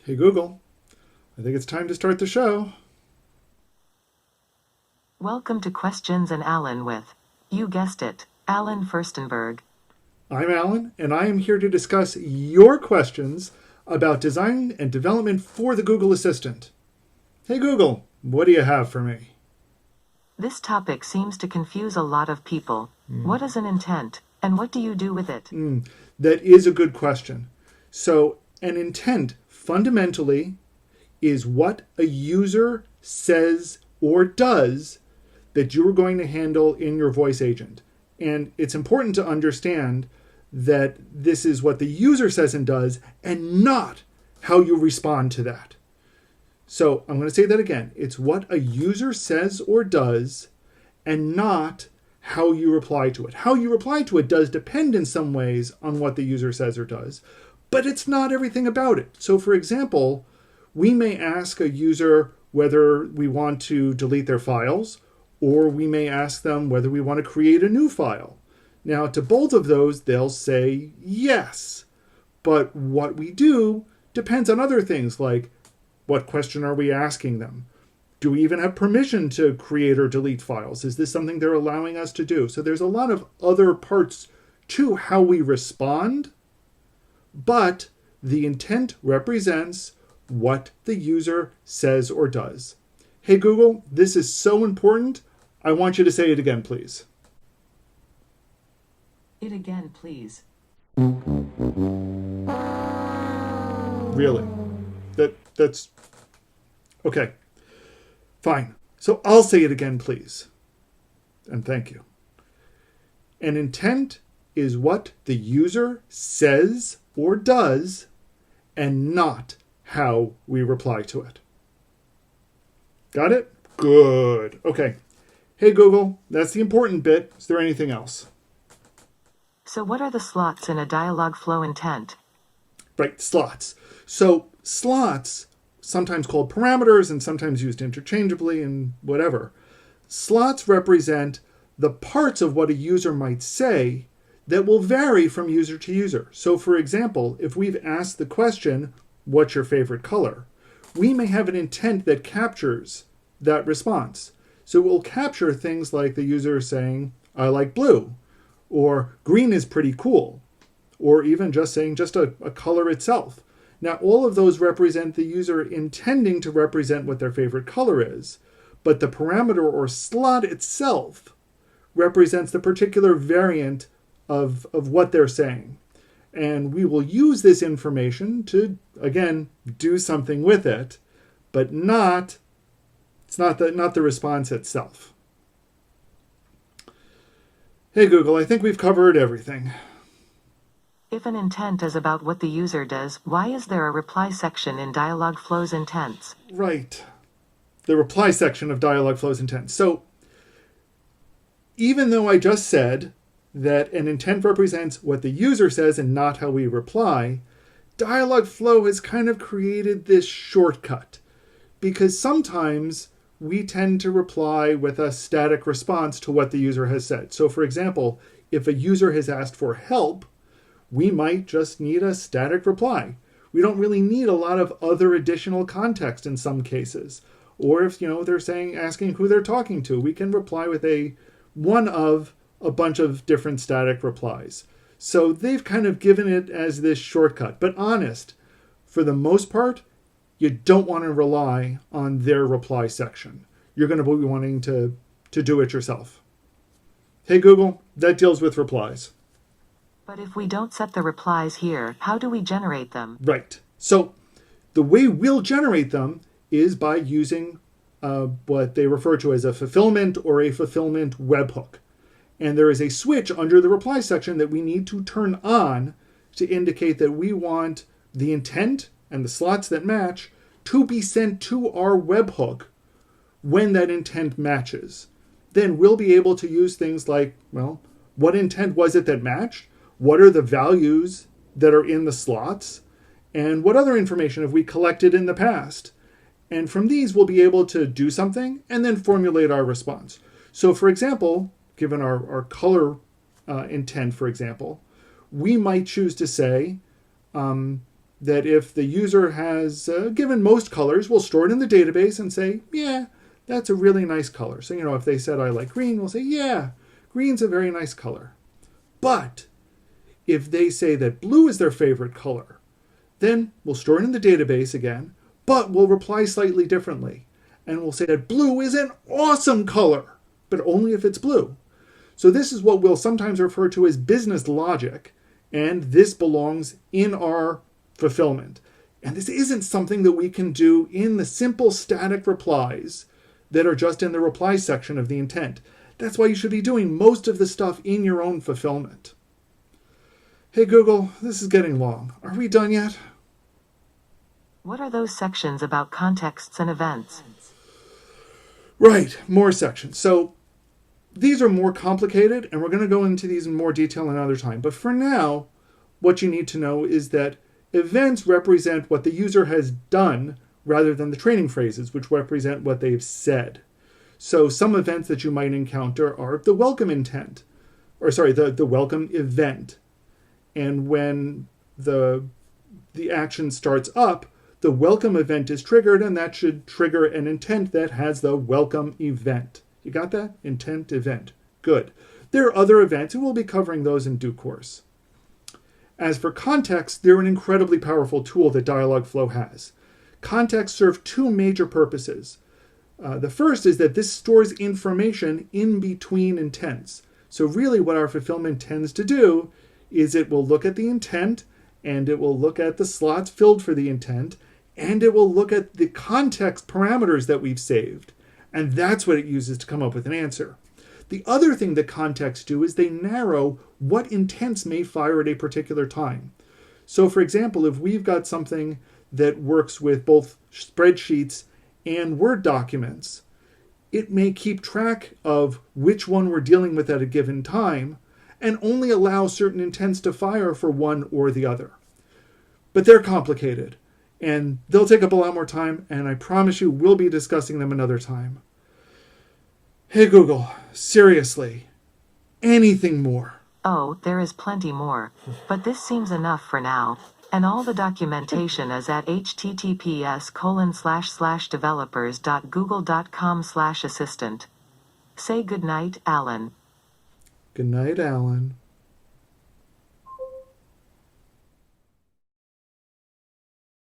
Hey Google, I think it's time to start the show. Welcome to Questions and Alan with, you guessed it, Alan Furstenberg. I'm Alan, and I am here to discuss your questions about design and development for the Google Assistant. Hey Google, what do you have for me? This topic seems to confuse a lot of people. What is an intent, and what do you do with it? That is a good question. So, an intent fundamentally is what a user says or does that you're going to handle in your voice agent. And it's important to understand that this is what the user says and does, and not how you respond to that. So I'm going to say that again. It's what a user says or does, and not how you reply to it. How you reply to it does depend in some ways on what the user says or does, but it's not everything about it. So, for example, we may ask a user whether we want to delete their files, or we may ask them whether we want to create a new file. Now, to both of those, they'll say yes. But what we do depends on other things like what question are we asking them? Do we even have permission to create or delete files? Is this something they're allowing us to do? So there's a lot of other parts to how we respond, but the intent represents what the user says or does. Hey Google, this is so important. I want you to say it again, please. It again, please. Really? That's okay. Fine. So I'll say it again, please. And thank you. An intent is what the user says or does, and not how we reply to it. Got it? Good. Okay. Hey Google, that's the important bit. Is there anything else? So, what are the slots in a dialog flow intent? Right, slots. So slots, sometimes called parameters and sometimes used interchangeably and whatever, slots represent the parts of what a user might say that will vary from user to user. So for example, if we've asked the question, what's your favorite color? We may have an intent that captures that response. So it will capture things like the user saying, I like blue, or green is pretty cool, or even just saying just a color itself. Now, all of those represent the user intending to represent what their favorite color is, but the parameter or slot itself represents the particular variant of what they're saying. And we will use this information to, again, do something with it, but it's not the response itself. Hey Google, I think we've covered everything. If an intent is about what the user does, why is there a reply section in dialog flows intents? Right. The reply section of dialog flows intent. So even though I just said that an intent represents what the user says and not how we reply, dialog flow has kind of created this shortcut because sometimes we tend to reply with a static response to what the user has said. So for example, if a user has asked for help, we might just need a static reply. We don't really need a lot of other additional context in some cases. Or if they're asking who they're talking to, we can reply with one of a bunch of different static replies. So they've kind of given it as this shortcut. But honest, for the most part, you don't want to rely on their reply section. You're going to be wanting to do it yourself. Hey Google, that deals with replies. But if we don't set the replies here, how do we generate them? Right. So the way we'll generate them is by using what they refer to as a fulfillment or a fulfillment webhook. And there is a switch under the reply section that we need to turn on to indicate that we want the intent and the slots that match to be sent to our webhook when that intent matches. Then we'll be able to use things like, what intent was it that matched? What are the values that are in the slots? And what other information have we collected in the past? And from these, we'll be able to do something and then formulate our response. So for example, given our color intent, for example, we might choose to say, that if the user has given most colors, we'll store it in the database and say, yeah, that's a really nice color. So, if they said I like green, we'll say, yeah, green's a very nice color. But if they say that blue is their favorite color, then we'll store it in the database again, but we'll reply slightly differently. And we'll say that blue is an awesome color, but only if it's blue. So this is what we'll sometimes refer to as business logic, and this belongs in our fulfillment. And this isn't something that we can do in the simple static replies that are just in the reply section of the intent. That's why you should be doing most of the stuff in your own fulfillment. Hey Google, this is getting long. Are we done yet? What are those sections about contexts and events? Right, more sections. So these are more complicated, and we're going to go into these in more detail another time. But for now, what you need to know is that events represent what the user has done rather than the training phrases, which represent what they've said. So some events that you might encounter are the welcome intent, the welcome event. And when the action starts up, the welcome event is triggered, and that should trigger an intent that has the welcome event. You got that? Intent event. Good. There are other events, and we'll be covering those in due course. As for context, they're an incredibly powerful tool that Dialogflow has. Context serves two major purposes. The first is that this stores information in between intents. So really what our fulfillment tends to do is it will look at the intent, and it will look at the slots filled for the intent, and it will look at the context parameters that we've saved. And that's what it uses to come up with an answer. The other thing that contexts do is they narrow what intents may fire at a particular time. So for example, if we've got something that works with both spreadsheets and Word documents, it may keep track of which one we're dealing with at a given time and only allow certain intents to fire for one or the other. But they're complicated, and they'll take up a lot more time, and I promise you we'll be discussing them another time. Hey Google, seriously, anything more? Oh, there is plenty more. But this seems enough for now. And all the documentation is at https://developers.google.com/assistant. Say goodnight, Alan. Good night, Alan.